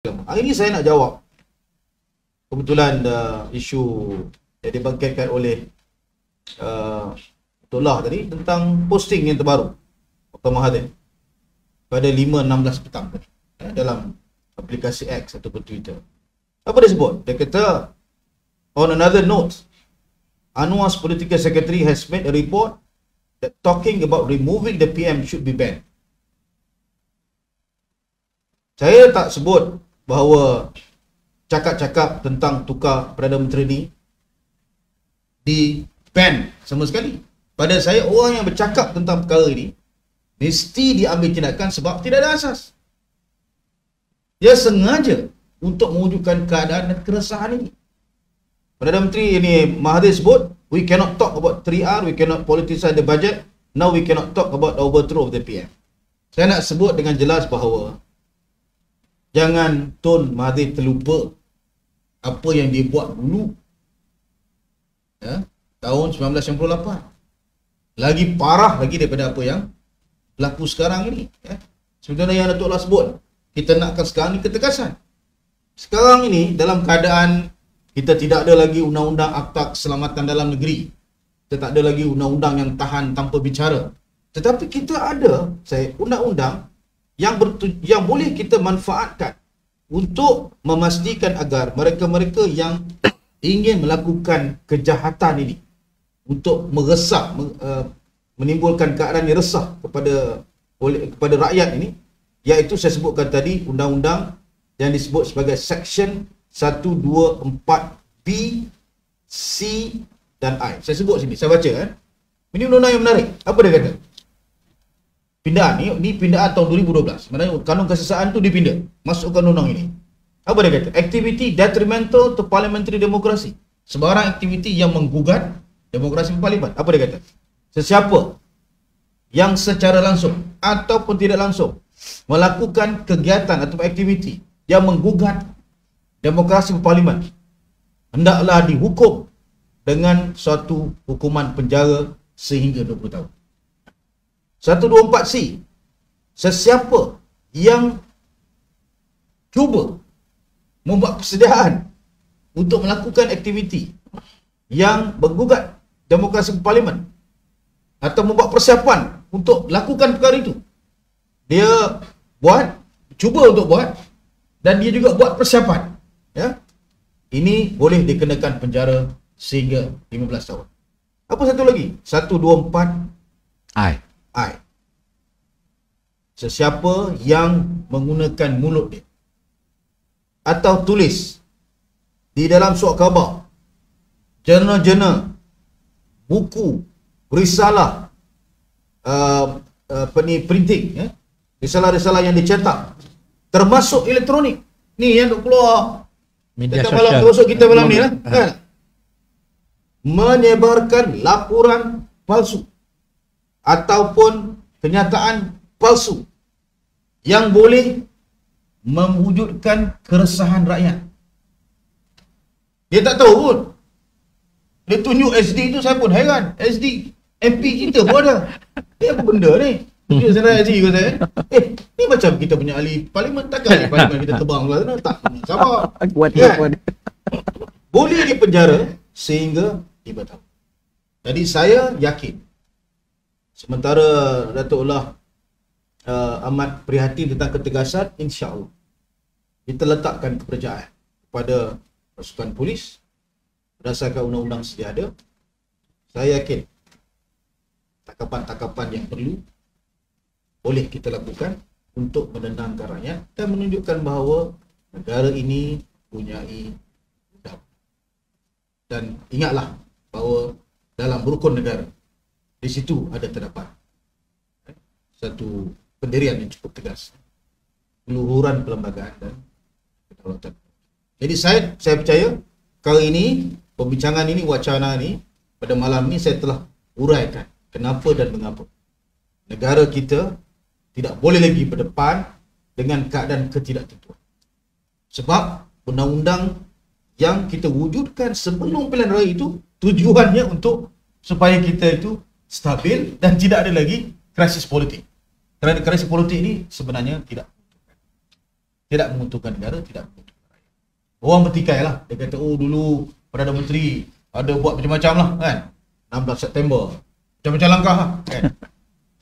Hari ini saya nak jawab kebetulan isu yang dibangkitkan oleh Abdullah tadi tentang posting yang terbaru Dr. Mahathir pada 5.16 petang tadi, dalam aplikasi X ataupun Twitter. Apa dia sebut? Dia kata, on another note, Anwar's political secretary has made a report that talking about removing the PM should be banned. Saya tak sebut bahawa cakap-cakap tentang tukar Perdana Menteri ni di ban sama sekali. Pada saya, orang yang bercakap tentang perkara ini mesti diambil tindakan sebab tidak ada asas. Dia sengaja untuk mewujudkan keadaan dan keresahan ini. Perdana Menteri ini Mahathir sebut, we cannot talk about 3R, we cannot politicize the budget, now we cannot talk about the overthrow of the PM. Saya nak sebut dengan jelas bahawa jangan Tun Mahathir terlupa apa yang dia buat dulu, tahun 1998. Lagi parah lagi daripada apa yang berlaku sekarang ini. Sebenarnya yang Datuk Allah sebut, kita nakkan sekarang ni ketegasan. Sekarang ini dalam keadaan kita tidak ada lagi undang-undang Akta Keselamatan Dalam Negeri, kita tak ada lagi undang-undang yang tahan tanpa bicara, tetapi kita ada undang-undang yang boleh kita manfaatkan untuk memastikan agar mereka-mereka yang ingin melakukan kejahatan ini untuk meresah, menimbulkan keadaan yang resah kepada rakyat ini, iaitu saya sebutkan tadi undang-undang yang disebut sebagai Section 124B, C dan I. Saya sebut sini, saya baca Ini undang-undang yang menarik. Apa dia kata? Pindaan ni pindaan tahun 2012. Maknanya kanun kesesaan tu dipindah, masukkan undang ini. Apa dia kata? Activity detrimental to parliamentary democracy. Sebarang aktiviti yang menggugat demokrasi berparlimen. Apa dia kata? Sesiapa yang secara langsung ataupun tidak langsung melakukan kegiatan atau aktiviti yang menggugat demokrasi berparlimen hendaklah dihukum dengan suatu hukuman penjara sehingga 20 tahun. 124C, sesiapa yang cuba membuat persediaan untuk melakukan aktiviti yang menggugat demokrasi berparlimen atau membuat persiapan untuk lakukan perkara itu, dia cuba untuk buat dan dia juga buat persiapan, ini boleh dikenakan penjara sehingga 15 tahun. Apa satu lagi? 124I. Sesiapa yang menggunakan mulut dia atau tulis di dalam surat khabar, jurnal-jurnal, buku, risalah, printing, risalah-risalah yang dicetak, termasuk elektronik. Ni yang duk keluar media malam, termasuk kita malam ni menyebarkan laporan palsu ataupun kenyataan palsu yang boleh mewujudkan keresahan rakyat. Dia tak tahu pun. Dia tunjuk SD tu, saya pun heran. SD MP kita pun ada. Apa benda ni? Tunjuk sana SD kata ni macam kita punya ahli parlimen. Takkan ahli parlimen kita terbang ke sana? Tak, sabar. Boleh dipenjara sehingga 5 tahun. Jadi saya yakin, sementara Datuk Allah amat prihatin tentang ketegasan, insya-Allah kita letakkan kepercayaan kepada pasukan polis berdasarkan undang-undang sedia ada. Saya yakin takapan-takapan yang perlu boleh kita lakukan untuk menenangkan rakyat dan menunjukkan bahawa negara ini punyai undang. Dan ingatlah bahawa dalam berukun negara, di situ terdapat satu pendirian yang cukup tegas, keluhuran perlembagaan dan kedaulatan. Jadi saya percaya kali ini, pembincangan ini, wacana ini, pada malam ini saya telah uraikan kenapa dan mengapa negara kita tidak boleh lagi berdepan dengan keadaan ketidaktentuan. Sebab undang-undang yang kita wujudkan sebelum pilihan raya itu tujuannya untuk supaya kita itu stabil dan tidak ada lagi krisis politik. Kerana krisis politik ini sebenarnya tidak. tidak menguntungkan negara, tidak menguntungkan rakyat. Orang bertikai lah. Dia kata, oh dulu Perdana Menteri ada buat macam-macam lah kan. 16 September. Macam-macam langkah lah kan.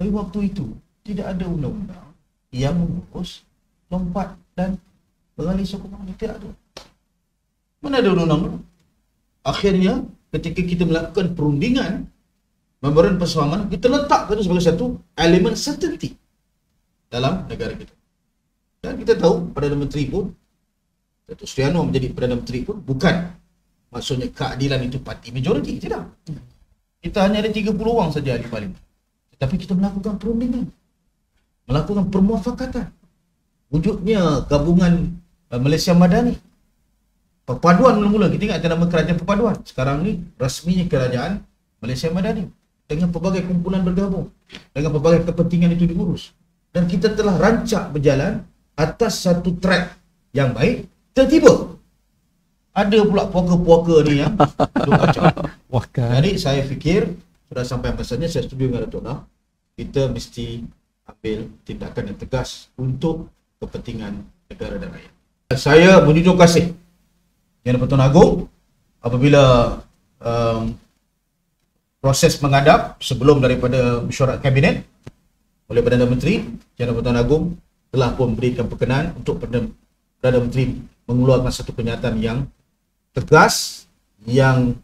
Tapi waktu itu, tidak ada undang-undang yang mengurus lompat dan beralih sokongan. Tidak ada. Mana ada undang-undang? Akhirnya, ketika kita melakukan perundingan memorandum persefahaman, kita letakkan itu sebagai satu elemen certainty dalam negara kita. Dan kita tahu Perdana Menteri pun, Datuk Seri Anwar menjadi Perdana Menteri pun bukan maksudnya keadilan itu parti majoriti, tidak. Kita hanya ada 30 orang saja di Parlimen. Tetapi kita melakukan perundingan, melakukan permuafakatan. Wujudnya gabungan Malaysia Madani. Perpaduan mula-mula, kita ingat nama kerajaan perpaduan. Sekarang ni rasminya kerajaan Malaysia Madani. Dengan pelbagai kumpulan bergabung. Dengan pelbagai kepentingan itu diurus. Dan kita telah rancak berjalan atas satu track yang baik. Tiba-tiba ada pula puaka-puaka ni yang kacau. Jadi saya fikir sudah sampai masanya, saya setuju dengan Datuk Nah, kita mesti ambil tindakan yang tegas untuk kepentingan negara dan rakyat. Saya menjunjung kasih Yang Pertuan Agong apabila proses menghadap sebelum daripada mesyuarat kabinet oleh Perdana Menteri, Yang Pertuan Agong telah pun memberikan perkenan untuk Perdana Menteri mengeluarkan satu pernyataan yang tegas, yang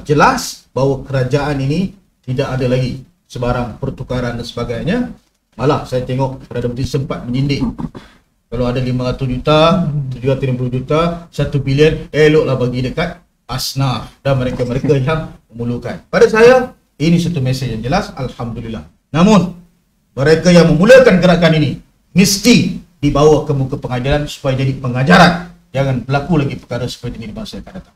jelas bahawa kerajaan ini tidak ada lagi sebarang pertukaran dan sebagainya. Malah saya tengok Perdana Menteri sempat menyindir, kalau ada 500 juta, 750 juta, 1 bilion, eloklah bagi dekat asnaf dan mereka-mereka yang memerlukan. Pada saya, ini satu mesej yang jelas, Alhamdulillah. Namun, mereka yang memulakan gerakan ini mesti dibawa ke muka pengadilan supaya jadi pengajaran. Jangan berlaku lagi perkara seperti ini di masa yang akan datang.